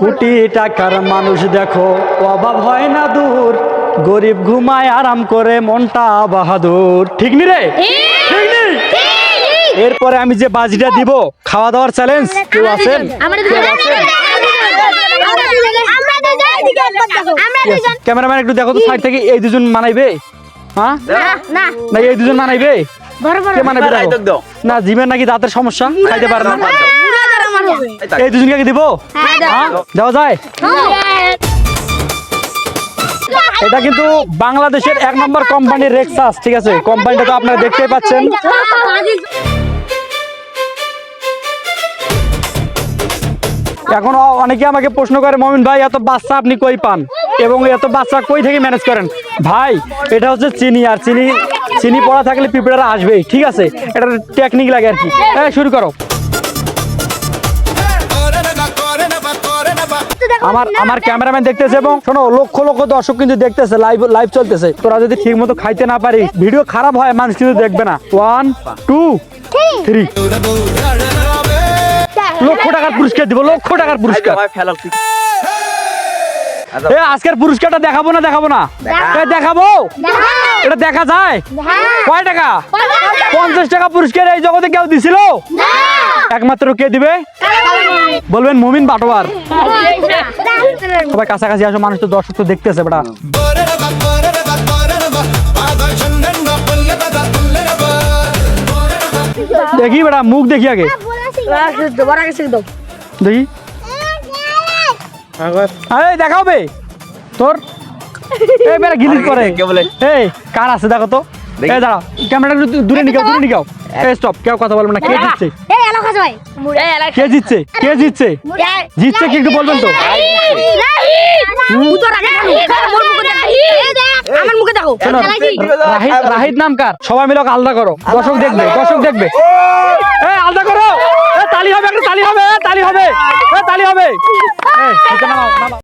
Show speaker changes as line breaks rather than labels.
কোটি টাকার মানুষ দেখো অভাব হয় না দূর, গরিব ঘুমায় আরাম করে মনটা বাহাদুর। ঠিক নি রে? ঠিক নি? এরপরে আমি যে বাজিটা দিব, খাওয়া দাওয়ার চ্যালেঞ্জ, কেউ আছেন? ক্যামেরাম্যান একটু দেখো তো সাইড থেকে, এই দুজন মানাইবে? হ্যাঁ না, এই দুজন মানাইবে? কে মানাইবে দেখো? না, জিমের নাকি দাঁতের সমস্যা, খাইতে পারে না। এই দুজনকে দিব? যাওয়া যায়? এটা কিন্তু বাংলাদেশের 1 নম্বর কোম্পানি রেক্সাস, ঠিক আছে? কোম্পানিটা তো আপনারা দেখতেই পাচ্ছেন। এখন অনেকে আমাকে প্রশ্ন করে, মমিন ভাই এত বাচ্চা আপনি কই পান এবং এত বাচ্চা কই থেকে ম্যানেজ করেন? ভাই, এটা হচ্ছে চিনি, আর চিনি পড়া থাকলে পিঁপড়ারা আসবেই, ঠিক আছে? এটা টেকনিক লাগে আর কি। শুরু করো। আমার ক্যামেরাম্যান দেখতেছে এবং শোনো, লক্ষ লক্ষ দর্শক কিন্তু দেখতেছে, লাইভ চলতেছে। তোরা যদি ঠিক মতো খাইতে না পারিস, ভিডিও খারাপ হয়, মানুষ কিন্তু দেখবে না। 1 2 3 লক্ষ টাকার পুরস্কার দিব, লক্ষ টাকার পুরস্কার। আজকের পুরস্কারটা দেখাবো না? দেখাবো। এটা দেখা যায়? কয় টাকা? 50 টাকা পুরস্কার এই জগতে কেউ দিছিল? একমাত্র কে দিবে? বলবেন মুমিন বাটোয়ার। সবাই কাছাকাছি আসো, মানুষ তো দর্শক তো দেখতেছে বেটা। দেখি বেটা, মুখ দেখি আগে, দেখি। দেখাবে তোর গিলিস করে। এই কার আছে দেখো তো। দাঁড়াও, ক্যামেরাটা দূরে নিকাও। স্টপ, কেউ কথা বলবে না। কে জিতছে? জিতছে কি একটু বলবেন তো? রাহিদ নাম কার? সবাই মিলে আলাদা করো, দর্শক দেখবে। আলাদা করো। তালি হবে, তালি হবে।